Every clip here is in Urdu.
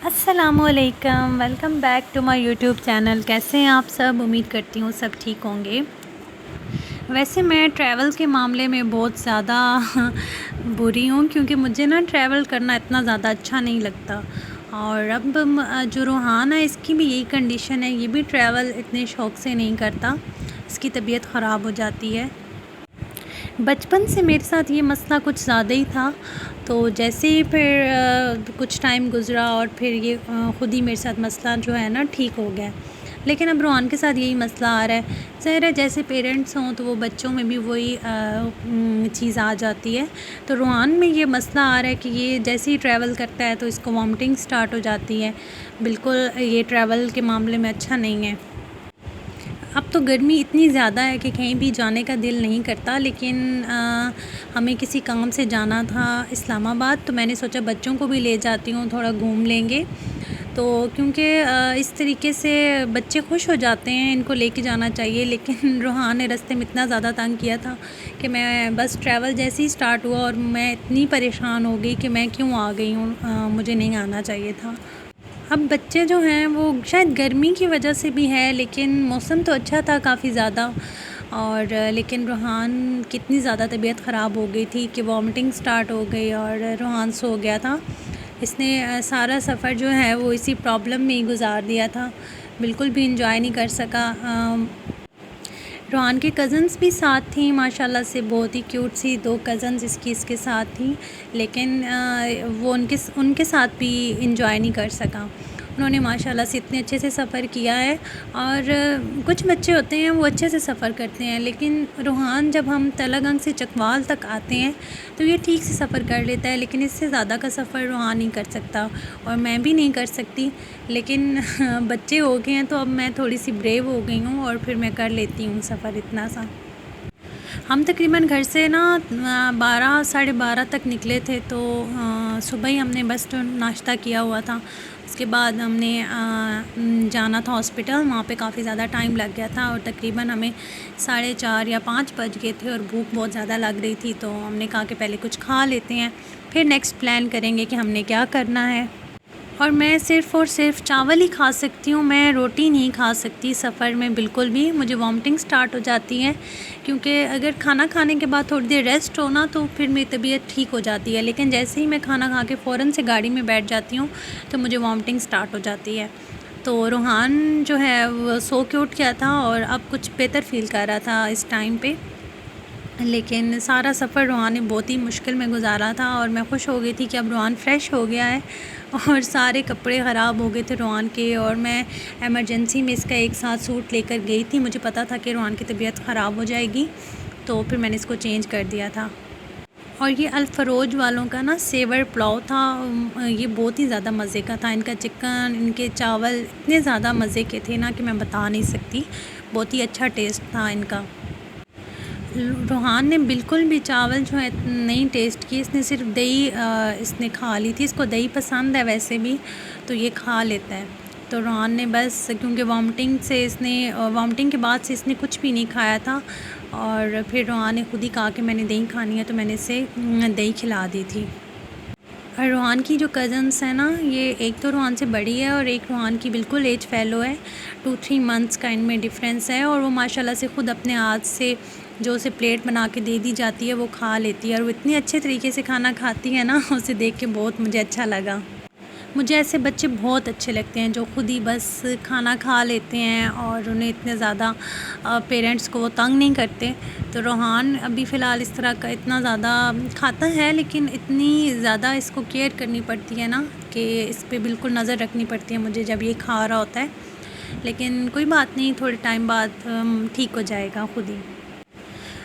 السلام علیکم، welcome back to my YouTube channel. کیسے ہیں آپ سب؟ امید کرتی ہوں سب ٹھیک ہوں گے۔ ویسے میں ٹریول کے معاملے میں بہت زیادہ بری ہوں، کیونکہ مجھے نا ٹریول کرنا اتنا زیادہ اچھا نہیں لگتا۔ اور اب جو روحان ہے اس کی بھی یہی کنڈیشن ہے، یہ بھی ٹریول اتنے شوق سے نہیں کرتا، اس کی طبیعت خراب ہو جاتی ہے۔ بچپن سے میرے ساتھ یہ مسئلہ کچھ زیادہ ہی تھا، تو جیسے ہی پھر کچھ ٹائم گزرا اور پھر یہ خود ہی میرے ساتھ مسئلہ جو ہے نا ٹھیک ہو گیا۔ لیکن اب روحان کے ساتھ یہی مسئلہ آ رہا ہے۔ ظاہر ہے جیسے پیرنٹس ہوں تو وہ بچوں میں بھی وہی چیز آ جاتی ہے۔ تو روحان میں یہ مسئلہ آ رہا ہے کہ یہ جیسے ہی ٹریول کرتا ہے تو اس کو وامٹنگ سٹارٹ ہو جاتی ہے۔ بالکل یہ ٹریول کے معاملے میں اچھا نہیں ہے۔ اب تو گرمی اتنی زیادہ ہے کہ کہیں بھی جانے کا دل نہیں کرتا، لیکن ہمیں کسی کام سے جانا تھا اسلام آباد، تو میں نے سوچا بچوں کو بھی لے جاتی ہوں، تھوڑا گھوم لیں گے۔ تو کیونکہ اس طریقے سے بچے خوش ہو جاتے ہیں، ان کو لے کے جانا چاہیے۔ لیکن روحان نے رستے میں اتنا زیادہ تنگ کیا تھا کہ میں بس ٹریول جیسے ہی سٹارٹ ہوا اور میں اتنی پریشان ہو گئی کہ میں کیوں آ گئی ہوں، مجھے نہیں آنا چاہیے تھا۔ اب بچے جو ہیں وہ شاید گرمی کی وجہ سے بھی ہے، لیکن موسم تو اچھا تھا کافی زیادہ، اور لیکن روحان کی اتنی زیادہ طبیعت خراب ہو گئی تھی کہ وامٹنگ سٹارٹ ہو گئی اور روحان سو گیا تھا۔ اس نے سارا سفر جو ہے وہ اسی پرابلم میں ہی گزار دیا تھا، بالکل بھی انجوائے نہیں کر سکا۔ روحان کی کزنس بھی ساتھ تھیں، ماشاءاللہ سے بہت ہی کیوٹ سی دو کزنس اس کے ساتھ تھیں، لیکن وہ ان کے ساتھ بھی انجوائے نہیں کر سکا۔ انہوں نے ماشاءاللہ سے اتنے اچھے سے سفر کیا ہے، اور کچھ بچے ہوتے ہیں وہ اچھے سے سفر کرتے ہیں، لیکن روحان جب ہم تلہ گنگ سے چکوال تک آتے ہیں تو یہ ٹھیک سے سفر کر لیتا ہے، لیکن اس سے زیادہ کا سفر روحان نہیں کر سکتا، اور میں بھی نہیں کر سکتی۔ لیکن بچے ہو گئے ہیں تو اب میں تھوڑی سی بریو ہو گئی ہوں، اور پھر میں کر لیتی ہوں سفر اتنا سا۔ ہم تقریباً گھر سے نا 12 ساڑھے 12 تک نکلے تھے، تو صبح ہی ہم نے بس ناشتہ کیا ہوا تھا۔ اس کے بعد ہم نے جانا تھا ہاسپٹل، وہاں پہ کافی زیادہ ٹائم لگ گیا تھا، اور تقریباً ہمیں 4:30 یا 5 بج گئے تھے، اور بھوک بہت زیادہ لگ رہی تھی، تو ہم نے کہا کہ پہلے کچھ کھا لیتے ہیں، پھر نیکسٹ پلان کریں گے کہ ہم نے کیا کرنا ہے۔ اور میں صرف اور صرف چاول ہی کھا سکتی ہوں، میں روٹی نہیں کھا سکتی سفر میں بالکل بھی، مجھے وامٹنگ سٹارٹ ہو جاتی ہے، کیونکہ اگر کھانا کھانے کے بعد تھوڑی دیر ریسٹ ہونا تو پھر میری طبیعت ٹھیک ہو جاتی ہے، لیکن جیسے ہی میں کھانا کھا کے فوراً سے گاڑی میں بیٹھ جاتی ہوں تو مجھے وامٹنگ سٹارٹ ہو جاتی ہے۔ تو روحان جو ہے وہ سو کے اٹھ گیا تھا، اور اب کچھ بہتر فیل کر رہا تھا اس ٹائم پہ، لیکن سارا سفر روحان نے بہت ہی مشکل میں گزارا تھا، اور میں خوش ہو گئی تھی کہ اب روحان فریش ہو گیا ہے، اور سارے کپڑے خراب ہو گئے تھے روحان کے، اور میں ایمرجنسی میں اس کا ایک ساتھ سوٹ لے کر گئی تھی، مجھے پتا تھا کہ روحان کی طبیعت خراب ہو جائے گی، تو پھر میں نے اس کو چینج کر دیا تھا۔ اور یہ الفروج والوں کا نا سیور پلاؤ تھا، یہ بہت ہی زیادہ مزے کا تھا، ان کا چکن، ان کے چاول اتنے زیادہ مزے کے تھے نا کہ میں بتا نہیں سکتی، بہت ہی اچھا ٹیسٹ تھا ان کا۔ روحان نے بالکل بھی چاول جو ہے نہیں ٹیسٹ کی، اس نے صرف دہی اس نے کھا لی تھی، اس کو دہی پسند ہے ویسے بھی، تو یہ کھا لیتا ہے۔ تو روحان نے بس کیونکہ وامٹنگ کے بعد سے اس نے کچھ بھی نہیں کھایا تھا، اور پھر روحان نے خود ہی کہا کہ میں نے دہی کھانی ہے، تو میں نے اسے دہی کھلا دی تھی۔ اور روحان کی جو کزنس ہیں نا، یہ ایک تو روحان سے بڑی ہے، اور ایک روحان کی بالکل ایج فیلو ہے، 2-3 منتھس کا ان میں ڈفرینس ہے، اور وہ ماشاءاللہ سے خود اپنے ہاتھ سے جو اسے پلیٹ بنا کے دے دی جاتی ہے وہ کھا لیتی ہے، اور وہ اتنے اچھے طریقے سے کھانا کھاتی ہے نا، اسے دیکھ کے بہت مجھے اچھا لگا۔ مجھے ایسے بچے بہت اچھے لگتے ہیں جو خود ہی بس کھانا کھا لیتے ہیں، اور انہیں اتنے زیادہ پیرنٹس کو وہ تنگ نہیں کرتے۔ تو روحان ابھی فی الحال اس طرح کا اتنا زیادہ کھاتا ہے، لیکن اتنی زیادہ اس کو کیئر کرنی پڑتی ہے نا کہ اس پہ بالکل نظر رکھنی پڑتی ہے مجھے جب یہ کھا رہا ہوتا ہے، لیکن کوئی بات نہیں، تھوڑے ٹائم بعد ٹھیک ہو جائے گا خود ہی۔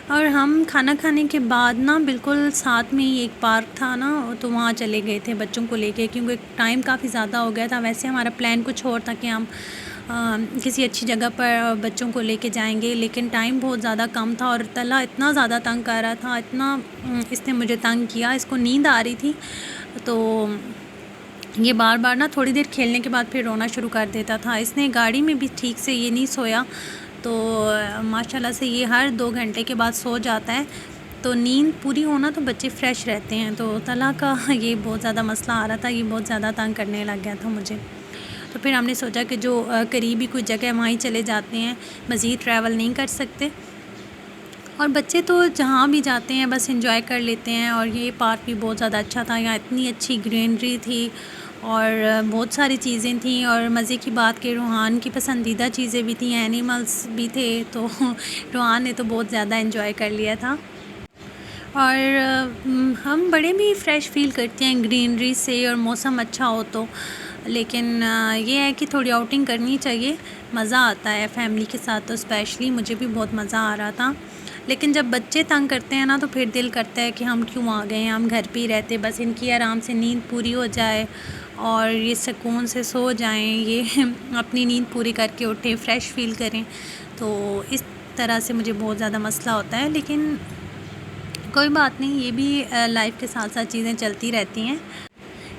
اور ہم کھانا کھانے کے بعد نا بالکل ساتھ میں ہی ایک پارک تھا نا، تو وہاں چلے گئے تھے بچوں کو لے کے، کیونکہ ٹائم کافی زیادہ ہو گیا تھا۔ ویسے ہمارا پلان کچھ اور تھا کہ ہم کسی اچھی جگہ پر بچوں کو لے کے جائیں گے، لیکن ٹائم بہت زیادہ کم تھا، اور تلا اتنا زیادہ تنگ کر رہا تھا، اتنا اس نے مجھے تنگ کیا، اس کو نیند آ رہی تھی، تو یہ بار بار نا تھوڑی دیر کھیلنے کے بعد پھر رونا شروع کر دیتا تھا۔ اس نے گاڑی میں بھی ٹھیک سے یہ نہیں سویا، تو ماشاءاللہ سے یہ ہر 2 گھنٹے کے بعد سو جاتا ہے، تو نیند پوری ہونا تو بچے فریش رہتے ہیں. تو طلحہ کا یہ بہت زیادہ مسئلہ آ رہا تھا, یہ بہت زیادہ تنگ کرنے لگ گیا تھا مجھے. تو پھر ہم نے سوچا کہ جو قریبی کوئی جگہ ہے وہاں ہی چلے جاتے ہیں, مزید ٹریول نہیں کر سکتے. اور بچے تو جہاں بھی جاتے ہیں بس انجوائے کر لیتے ہیں. اور یہ پارک بھی بہت زیادہ اچھا تھا, یہاں اتنی اچھی گرینری تھی اور بہت ساری چیزیں تھیں. اور مزے کی بات کہ روحان کی پسندیدہ چیزیں بھی تھیں, اینیملس بھی تھے, تو روحان نے تو بہت زیادہ انجوائے کر لیا تھا. اور ہم بڑے بھی فریش فیل کرتے ہیں گرینری سے اور موسم اچھا ہو تو. لیکن یہ ہے کہ تھوڑی آؤٹنگ کرنی چاہیے, مزہ آتا ہے فیملی کے ساتھ. تو اسپیشلی مجھے بھی بہت مزہ آ رہا تھا. لیکن جب بچے تنگ کرتے ہیں نا تو پھر دل کرتا ہے کہ ہم کیوں آ گئے ہیں, ہم گھر پہ ہی رہتے, بس ان کی آرام سے نیند پوری ہو جائے اور یہ سکون سے سو جائیں, یہ اپنی نیند پوری کر کے اٹھیں, فریش فیل کریں. تو اس طرح سے مجھے بہت زیادہ مسئلہ ہوتا ہے. لیکن کوئی بات نہیں, یہ بھی لائف کے ساتھ ساتھ چیزیں چلتی رہتی ہیں.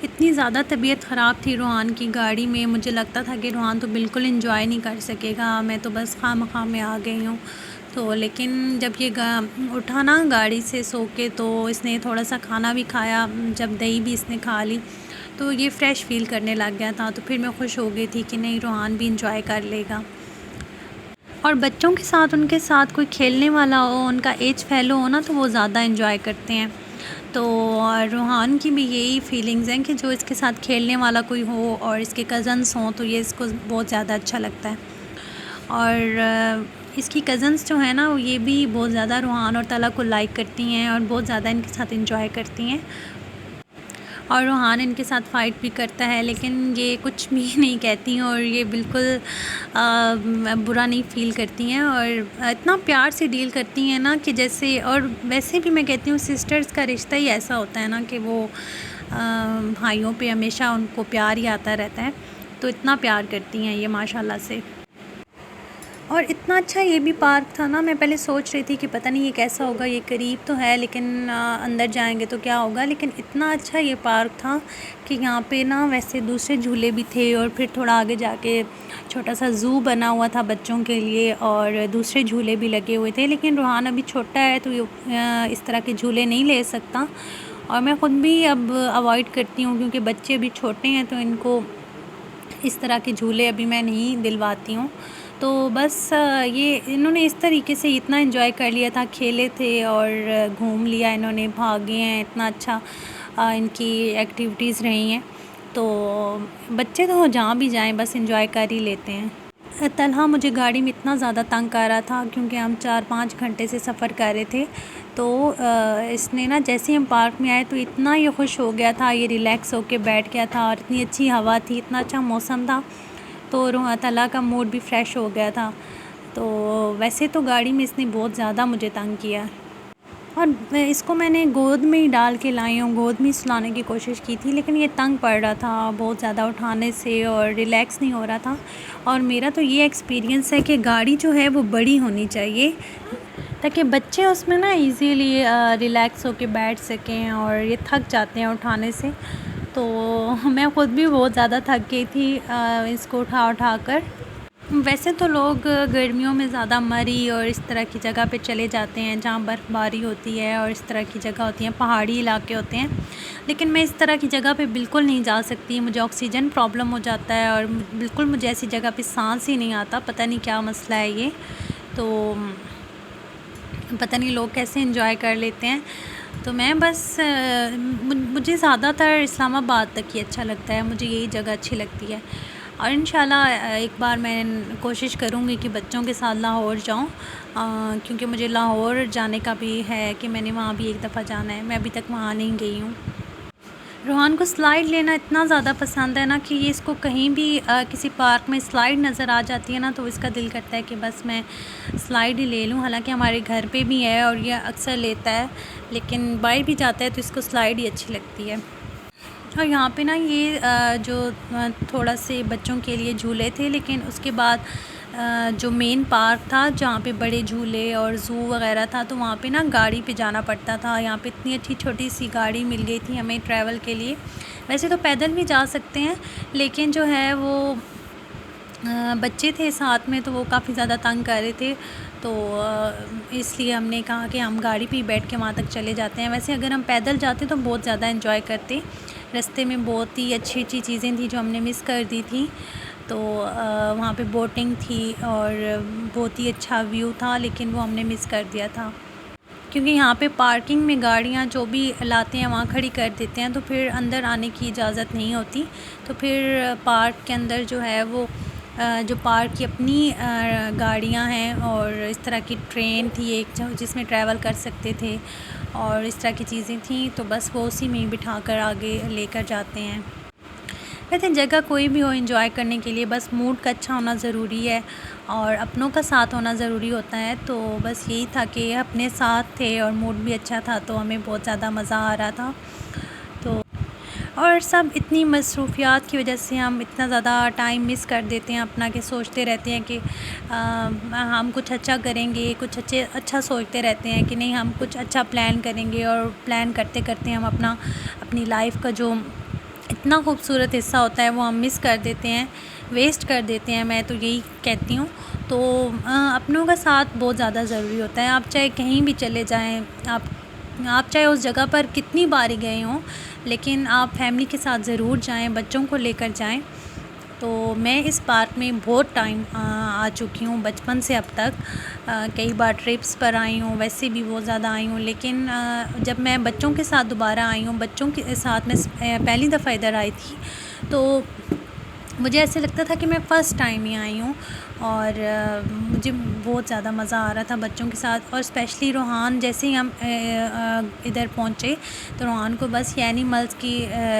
اتنی زیادہ طبیعت خراب تھی روحان کی گاڑی میں, مجھے لگتا تھا کہ روحان تو بالکل انجوائے نہیں کر سکے گا, میں تو بس خواہ مخواہ میں آ گئی ہوں. تو لیکن جب یہ اٹھا نا گاڑی سے سو کے, تو اس نے تھوڑا سا کھانا بھی کھایا, جب دہی بھی اس نے کھا لی تو یہ فریش فیل کرنے لگ گیا تھا. تو پھر میں خوش ہو گئی تھی کہ نہیں, روحان بھی انجوائے کر لے گا. اور بچوں کے ساتھ, ان کے ساتھ کوئی کھیلنے والا ہو, ان کا ایج فیلو ہو نا, تو وہ زیادہ انجوائے کرتے ہیں. تو روحان کی بھی یہی فیلنگز ہیں کہ جو اس کے ساتھ کھیلنے والا کوئی ہو اور اس کے کزنس ہوں تو یہ اس کو بہت زیادہ اچھا لگتا ہے. اور اس کی کزنس جو ہیں نا, یہ بھی بہت زیادہ روحان اور طلحہ کو لائک کرتی ہیں اور بہت زیادہ ان کے ساتھ انجوائے کرتی ہیں. اور روحان ان کے ساتھ فائٹ بھی کرتا ہے, لیکن یہ کچھ بھی نہیں کہتی ہیں اور یہ بالکل برا نہیں فیل کرتی ہیں, اور اتنا پیار سے ڈیل کرتی ہیں نا کہ جیسے. اور ویسے بھی میں کہتی ہوں سسٹرز کا رشتہ ہی ایسا ہوتا ہے نا کہ وہ بھائیوں پہ ہمیشہ ان کو پیار ہی آتا رہتا ہے. تو اتنا پیار کرتی ہیں یہ ماشاءاللہ سے. اور اتنا اچھا یہ بھی پارک تھا نا, میں پہلے سوچ رہی تھی کہ پتہ نہیں یہ کیسا ہوگا, یہ قریب تو ہے لیکن اندر جائیں گے تو کیا ہوگا. لیکن اتنا اچھا یہ پارک تھا کہ یہاں پہ نا ویسے دوسرے جھولے بھی تھے, اور پھر تھوڑا آگے جا کے چھوٹا سا زو بنا ہوا تھا بچوں کے لیے, اور دوسرے جھولے بھی لگے ہوئے تھے. لیکن روحان ابھی چھوٹا ہے تو اس طرح کے جھولے نہیں لے سکتا, اور میں خود بھی اب اوائڈ کرتی ہوں کیونکہ بچے ابھی چھوٹے ہیں, تو ان کو اس طرح کے جھولے ابھی میں نہیں دلواتی ہوں. تو بس یہ انہوں نے اس طریقے سے اتنا انجوائے کر لیا تھا, کھیلے تھے اور گھوم لیا انہوں نے, بھاگے ہیں, اتنا اچھا ان کی ایکٹیویٹیز رہی ہیں. تو بچے تو جہاں بھی جائیں بس انجوائے کر ہی لیتے ہیں. طلحہ مجھے گاڑی میں اتنا زیادہ تنگ کر رہا تھا کیونکہ ہم 4-5 گھنٹے سے سفر کر رہے تھے. تو اس نے نا جیسے ہم پارک میں آئے تو اتنا یہ خوش ہو گیا تھا, یہ ریلیکس ہو کے بیٹھ گیا تھا, اور اتنی اچھی ہوا تھی, اتنا اچھا موسم تھا, تو طلحہ کا موڈ بھی فریش ہو گیا تھا. تو ویسے تو گاڑی میں اس نے بہت زیادہ مجھے تنگ کیا, اور اس کو میں نے گود میں ہی ڈال کے لائی ہوں, گود میں ہی سلانے کی کوشش کی تھی, لیکن یہ تنگ پڑ رہا تھا بہت زیادہ اٹھانے سے اور ریلیکس نہیں ہو رہا تھا. اور میرا تو یہ ایکسپیرینس ہے کہ گاڑی جو ہے وہ بڑی ہونی چاہیے تاکہ بچے اس میں نا ایزیلی ریلیکس ہو کے بیٹھ سکیں, اور یہ تھک جاتے ہیں اٹھانے سے. تو میں خود بھی بہت زیادہ تھک گئی تھی اس کو اٹھا کر. ویسے تو لوگ گرمیوں میں زیادہ مری اور اس طرح کی جگہ پہ چلے جاتے ہیں جہاں برف باری ہوتی ہے اور اس طرح کی جگہ ہوتی ہیں, پہاڑی علاقے ہوتے ہیں, لیکن میں اس طرح کی جگہ پہ بالکل نہیں جا سکتی. مجھے آکسیجن پرابلم ہو جاتا ہے, اور بالکل مجھے ایسی جگہ پہ سانس ہی نہیں آتا, پتہ نہیں کیا مسئلہ ہے یہ. تو پتہ نہیں لوگ کیسے انجوائے کر لیتے ہیں. تو میں بس مجھے زیادہ تر اسلام آباد تک ہی اچھا لگتا ہے, مجھے یہی جگہ اچھی لگتی ہے. اور انشاءاللہ ایک بار میں کوشش کروں گی کہ بچوں کے ساتھ لاہور جاؤں, کیونکہ مجھے لاہور جانے کا بھی ہے کہ میں نے وہاں بھی ایک دفعہ جانا ہے, میں ابھی تک وہاں نہیں گئی ہوں. روحان کو سلائیڈ لینا اتنا زیادہ پسند ہے نا کہ یہ اس کو کہیں بھی کسی پارک میں سلائیڈ نظر آ جاتی ہے نا تو اس کا دل کرتا ہے کہ بس میں سلائیڈ ہی لے لوں. حالانکہ ہمارے گھر پہ بھی ہے اور یہ اکثر لیتا ہے, لیکن باہر بھی جاتا ہے تو اس کو سلائیڈ ہی اچھی لگتی ہے. اور یہاں پہ نا یہ جو تھوڑا سے بچوں کے لیے جھولے تھے, لیکن اس کے بعد جو مین پارک تھا جہاں پہ بڑے جھولے اور زو وغیرہ تھا, تو وہاں پہ نا گاڑی پہ جانا پڑتا تھا. یہاں پہ اتنی اچھی چھوٹی سی گاڑی مل گئی تھی ہمیں ٹریول کے لیے. ویسے تو پیدل بھی جا سکتے ہیں, لیکن جو ہے وہ بچے تھے ساتھ میں تو وہ کافی زیادہ تنگ کر رہے تھے، تو اس لیے ہم نے کہا کہ ہم گاڑی پہ ہی بیٹھ کے وہاں تک چلے جاتے ہیں۔ ویسے اگر ہم پیدل جاتے تو بہت زیادہ انجوائے کرتے، رستے میں بہت ہی اچھی اچھی چیزیں تھیں جو ہم نے مس کر دی تھیں، تو وہاں پہ بوٹنگ تھی اور بہت ہی اچھا ویو تھا، لیکن وہ ہم نے مس کر دیا تھا کیونکہ یہاں پہ پارکنگ میں گاڑیاں جو بھی لاتے ہیں وہاں کھڑی کر دیتے ہیں، تو پھر اندر آنے کی اجازت نہیں ہوتی، تو پھر پارک کے اندر جو ہے وہ جو پارک کی اپنی گاڑیاں ہیں، اور اس طرح کی ٹرین تھی ایک جس میں ٹریول کر سکتے تھے، اور اس طرح کی چیزیں تھیں، تو بس وہ اسی میں ہی بٹھا کر آگے لے کر جاتے ہیں۔ کہتے ہیں جگہ کوئی بھی ہو انجوائے کرنے کے لیے بس موڈ کا اچھا ہونا ضروری ہے اور اپنوں کا ساتھ ہونا ضروری ہوتا ہے، تو بس یہی تھا کہ اپنے ساتھ تھے اور موڈ بھی اچھا تھا، تو ہمیں بہت زیادہ مزہ آ رہا تھا۔ تو اور سب اتنی مصروفیات کی وجہ سے ہم اتنا زیادہ ٹائم مس کر دیتے ہیں اپنا، کہ سوچتے رہتے ہیں کہ ہم کچھ اچھا کریں گے، کچھ اچھا سوچتے رہتے ہیں کہ نہیں ہم کچھ اچھا پلان کریں گے، اور پلان کرتے کرتے ہم اپنی لائف کا جو اتنا خوبصورت حصہ ہوتا ہے وہ ہم مس کر دیتے ہیں، ویسٹ کر دیتے ہیں، میں تو یہی کہتی ہوں۔ تو اپنوں کا ساتھ بہت زیادہ ضروری ہوتا ہے، آپ چاہے کہیں بھی چلے جائیں، آپ چاہے اس جگہ پر کتنی بار گئے ہوں، لیکن آپ فیملی کے ساتھ ضرور جائیں، بچوں کو لے کر جائیں۔ تو میں اس پارک میں بہت ٹائم آ چکی ہوں، بچپن سے اب تک کئی بار ٹرپس پر آئی ہوں، ویسے بھی بہت زیادہ آئی ہوں، لیکن جب میں بچوں کے ساتھ دوبارہ آئی ہوں، بچوں کے ساتھ میں پہلی دفعہ ادھر آئی تھی، تو مجھے ایسے لگتا تھا کہ میں فرسٹ ٹائم ہی آئی ہوں، اور مجھے بہت زیادہ مزہ آ رہا تھا بچوں کے ساتھ، اور اسپیشلی روحان جیسے ہی ہم ادھر پہنچے تو روحان کو بس یہ اینیملز کی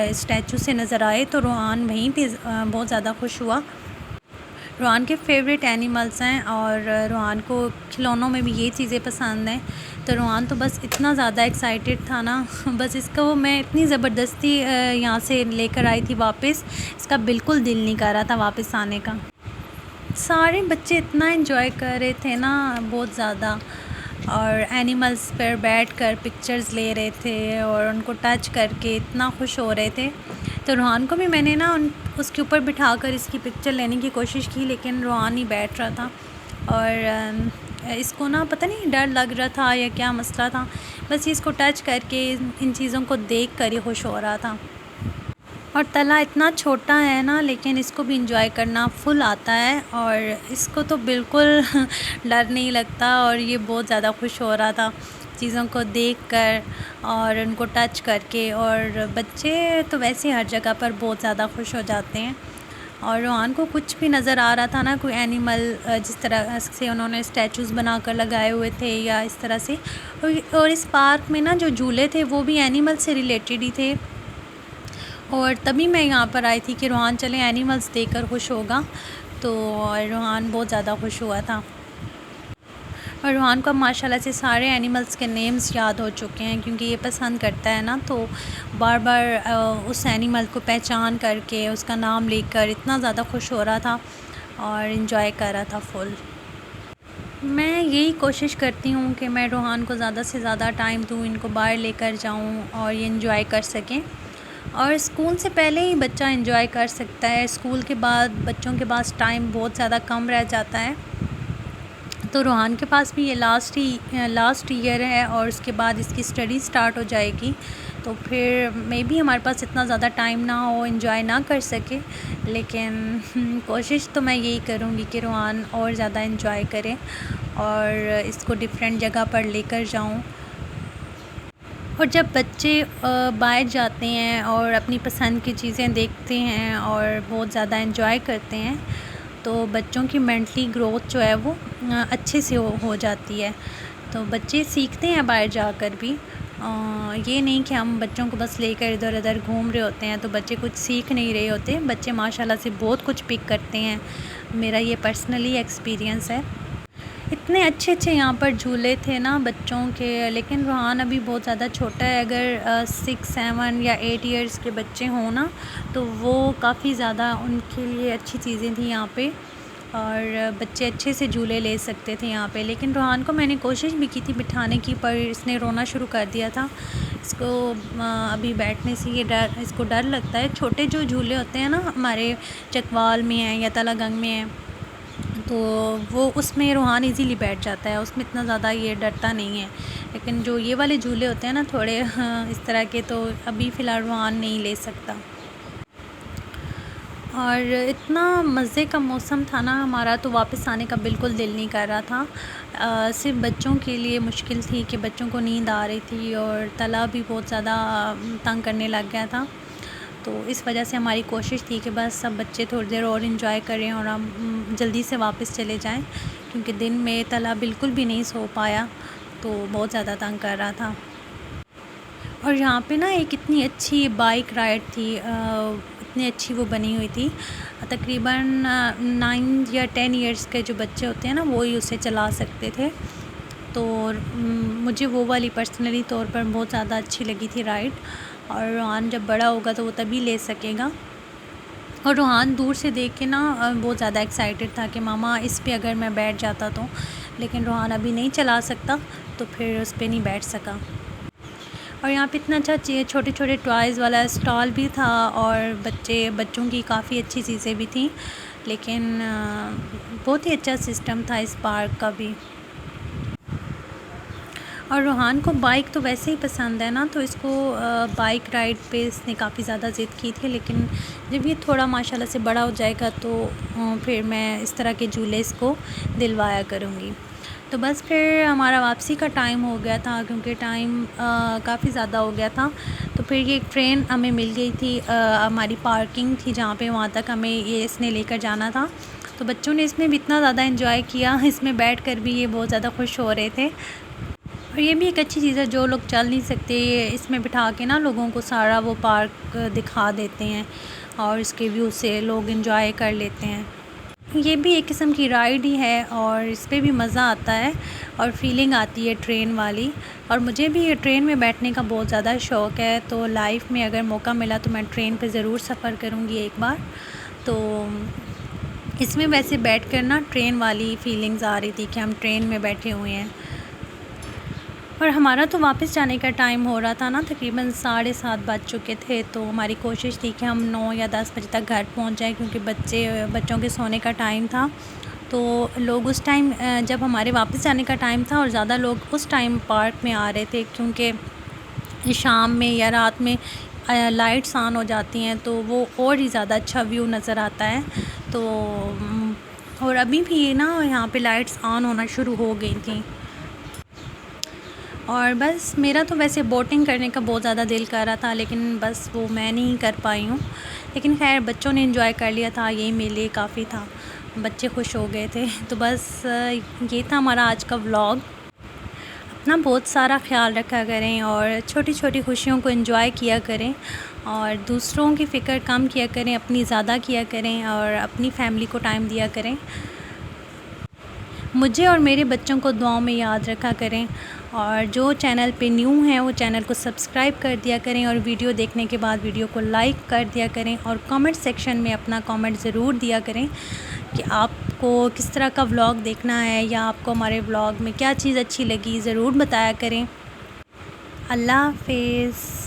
اسٹیچو سے نظر آئے، تو روحان وہیں پہ بہت زیادہ خوش ہوا۔ روحان کے فیوریٹ اینیملز ہیں، اور روحان کو کھلونوں میں بھی یہ چیزیں پسند ہیں، تو روحان تو بس اتنا زیادہ ایکسائٹیڈ تھا نا، بس اس کو میں اتنی زبردستی یہاں سے لے کر آئی تھی واپس، اس کا بالکل دل نہیں کر رہا تھا واپس آنے کا۔ سارے بچے اتنا انجوائے کر رہے تھے نا، بہت زیادہ، اور اینیملز پر بیٹھ کر پکچرز لے رہے تھے اور ان کو ٹچ کر کے اتنا خوش ہو رہے تھے، تو روحان کو بھی میں نے نا اس کے اوپر بٹھا کر اس کی پکچر لینے کی کوشش کی، لیکن روحان ہی بیٹھ رہا تھا، اور اس کو نا پتہ نہیں ڈر لگ رہا تھا یا کیا مسئلہ تھا، بس اس کو ٹچ کر کے ان چیزوں کو دیکھ کر ہی خوش ہو رہا تھا۔ اور تلا اتنا چھوٹا ہے نا، لیکن اس کو بھی انجوائے کرنا فل آتا ہے، اور اس کو تو بالکل ڈر نہیں لگتا، اور یہ بہت زیادہ خوش ہو رہا تھا چیزوں کو دیکھ کر اور ان کو ٹچ کر کے، اور بچے تو ویسے ہر جگہ پر بہت زیادہ خوش ہو جاتے ہیں۔ اور روحان کو کچھ بھی نظر آ رہا تھا نا، کوئی اینیمل جس طرح سے انہوں نے اسٹیچوز بنا کر لگائے ہوئے تھے یا اس طرح سے، اور اس پارک میں نا جو جھولے تھے وہ بھی اینیمل سے ریلیٹڈ ہی تھے، اور تبھی میں یہاں پر آئی تھی کہ روحان چلے اینیملز دیکھ کر خوش ہوگا، تو روحان بہت زیادہ خوش ہوا تھا، اور روحان کو ماشاءاللہ سے سارے اینیملز کے نیمز یاد ہو چکے ہیں، کیونکہ یہ پسند کرتا ہے نا، تو بار بار اس اینیمل کو پہچان کر کے اس کا نام لے کر اتنا زیادہ خوش ہو رہا تھا اور انجوائے کر رہا تھا فل۔ میں یہی کوشش کرتی ہوں کہ میں روحان کو زیادہ سے زیادہ ٹائم دوں، ان کو باہر لے کر جاؤں اور یہ انجوائے کر سکیں، اور اسکول سے پہلے ہی بچہ انجوائے کر سکتا ہے، اسکول کے بعد بچوں کے پاس ٹائم بہت زیادہ کم رہ جاتا ہے، تو روحان کے پاس بھی یہ لاسٹ ایئر ہے، اور اس کے بعد اس کی اسٹڈی سٹارٹ ہو جائے گی، تو پھر مے بی ہمارے پاس اتنا زیادہ ٹائم نہ ہو، انجوائے نہ کر سکے، لیکن کوشش تو میں یہی کروں گی کہ روحان اور زیادہ انجوائے کرے اور اس کو ڈفرینٹ جگہ پر لے کر جاؤں۔ اور جب بچے باہر جاتے ہیں اور اپنی پسند کی چیزیں دیکھتے ہیں اور بہت زیادہ انجوائے کرتے ہیں، تو بچوں کی مینٹلی گروتھ جو ہے وہ اچھے سے ہو جاتی ہے، تو بچے سیکھتے ہیں باہر جا کر بھی، یہ نہیں کہ ہم بچوں کو بس لے کر ادھر ادھر گھوم رہے ہوتے ہیں تو بچے کچھ سیکھ نہیں رہے ہوتے، بچے ماشاءاللہ سے بہت کچھ پک کرتے ہیں، میرا یہ پرسنلی ایکسپیرینس ہے۔ اتنے اچھے اچھے یہاں پر جھولے تھے نا بچوں کے، لیکن روحان ابھی بہت زیادہ چھوٹا ہے، اگر 6 7 یا 8 ایئرس کے بچے ہوں نا تو وہ کافی زیادہ ان کے لیے اچھی چیزیں تھیں یہاں پہ، اور بچے اچھے سے جھولے لے سکتے تھے یہاں پہ. لیکن روحان کو میں نے کوشش بھی کی تھی بٹھانے کی، پر اس نے رونا شروع کر دیا تھا. اس کو ابھی بیٹھنے سے اس کو ڈر لگتا ہے. چھوٹے جو جھولے ہوتے ہیں نا ہمارے چکوال میں ہیں یا تلا گنگ میں ہیں، تو وہ اس میں روحان ایزیلی بیٹھ جاتا ہے، اس میں اتنا زیادہ یہ ڈرتا نہیں ہے. لیکن جو یہ والے جھولے ہوتے ہیں نا تھوڑے اس طرح کے، تو ابھی فی الحال روحان نہیں لے سکتا. اور اتنا مزے کا موسم تھا نا ہمارا، تو واپس آنے کا بالکل دل نہیں کر رہا تھا. صرف بچوں کے لیے مشکل تھی کہ بچوں کو نیند آ رہی تھی اور تلا بھی بہت زیادہ تنگ کرنے لگ گیا تھا. تو اس وجہ سے ہماری کوشش تھی کہ بس سب بچے تھوڑی دیر اور انجوائے کریں اور ہم جلدی سے واپس چلے جائیں، کیونکہ دن میں تلا بالکل بھی نہیں سو پایا، تو بہت زیادہ تنگ کر رہا تھا. اور یہاں پہ نا ایک اتنی اچھی بائک رائڈ تھی، اتنی اچھی وہ بنی ہوئی تھی. تقریباً 9 یا 10 ایئرس کے جو بچے ہوتے ہیں نا وہی اسے چلا سکتے تھے. تو مجھے وہ والی پرسنلی طور پر بہت زیادہ اچھی لگی تھی رائڈ. اور روحان جب بڑا ہوگا تو وہ تبھی لے سکے گا. اور روحان دور سے دیکھ کے نا بہت زیادہ ایکسائٹیڈ تھا کہ ماما اس پہ اگر میں بیٹھ جاتا تو. لیکن روحان ابھی نہیں چلا سکتا، تو پھر اس پہ نہیں بیٹھ سکا. اور یہاں پہ اتنا اچھا چھوٹے چھوٹے ٹوائز والا اسٹال بھی تھا، اور بچوں کی کافی اچھی چیزیں بھی تھیں. لیکن بہت ہی اچھا سسٹم تھا اس پارک کا بھی. اور روحان کو بائک تو ویسے ہی پسند ہے نا، تو اس کو بائک رائڈ پہ اس نے کافی زیادہ ضد کی تھی. لیکن جب یہ تھوڑا ماشاءاللہ سے بڑا ہو جائے گا تو پھر میں اس طرح کے جھولے اس کو دلوایا کروں گی. تو بس پھر ہمارا واپسی کا ٹائم ہو گیا تھا، کیونکہ ٹائم کافی زیادہ ہو گیا تھا. تو پھر یہ ایک ٹرین ہمیں مل گئی تھی، ہماری پارکنگ تھی جہاں پہ، وہاں تک ہمیں یہ اس نے لے کر جانا تھا. تو بچوں نے اس میں بھی اتنا زیادہ انجوائے کیا، اس میں بیٹھ کر بھی یہ بہت زیادہ خوش ہو رہے تھے. اور یہ بھی ایک اچھی چیز ہے، جو لوگ چل نہیں سکتے اس میں بٹھا کے نا لوگوں کو سارا وہ پارک دکھا دیتے ہیں، اور اس کے ویو سے لوگ انجوائے کر لیتے ہیں. یہ بھی ایک قسم کی رائڈ ہی ہے، اور اس پہ بھی مزہ آتا ہے اور فیلنگ آتی ہے ٹرین والی. اور مجھے بھی یہ ٹرین میں بیٹھنے کا بہت زیادہ شوق ہے، تو لائف میں اگر موقع ملا تو میں ٹرین پہ ضرور سفر کروں گی ایک بار. تو اس میں ویسے بیٹھ کر نا ٹرین والی فیلنگز آ رہی تھی کہ ہم ٹرین میں بیٹھے ہوئے ہیں. اور ہمارا تو واپس جانے کا ٹائم ہو رہا تھا نا، تقریباً 7:30 بج چکے تھے. تو ہماری کوشش تھی کہ ہم 9 یا 10 بجے تک گھر پہنچ جائیں، کیونکہ بچوں کے سونے کا ٹائم تھا. تو لوگ اس ٹائم جب ہمارے واپس جانے کا ٹائم تھا، اور زیادہ لوگ اس ٹائم پارک میں آ رہے تھے، کیونکہ شام میں یا رات میں لائٹس آن ہو جاتی ہیں تو وہ اور ہی زیادہ اچھا ویو نظر آتا ہے. تو اور ابھی بھی نا یہاں پہ لائٹس آن ہونا شروع ہو گئی تھیں. اور بس میرا تو ویسے بوٹنگ کرنے کا بہت زیادہ دل کر رہا تھا، لیکن بس وہ میں نہیں کر پائی ہوں. لیکن خیر بچوں نے انجوائے کر لیا تھا، یہی میرے لیے کافی تھا، بچے خوش ہو گئے تھے. تو بس یہ تھا ہمارا آج کا ولاگ. اپنا بہت سارا خیال رکھا کریں، اور چھوٹی چھوٹی خوشیوں کو انجوائے کیا کریں، اور دوسروں کی فکر کم کیا کریں، اپنی زیادہ کیا کریں، اور اپنی فیملی کو ٹائم دیا کریں. مجھے اور میرے بچوں کو دعاؤں میں یاد رکھا کریں. اور جو چینل پہ نیو ہیں وہ چینل کو سبسکرائب کر دیا کریں، اور ویڈیو دیکھنے کے بعد ویڈیو کو لائک کر دیا کریں، اور کامنٹ سیکشن میں اپنا کامنٹ ضرور دیا کریں کہ آپ کو کس طرح کا ولاگ دیکھنا ہے، یا آپ کو ہمارے ولاگ میں کیا چیز اچھی لگی ضرور بتایا کریں. اللہ حافظ.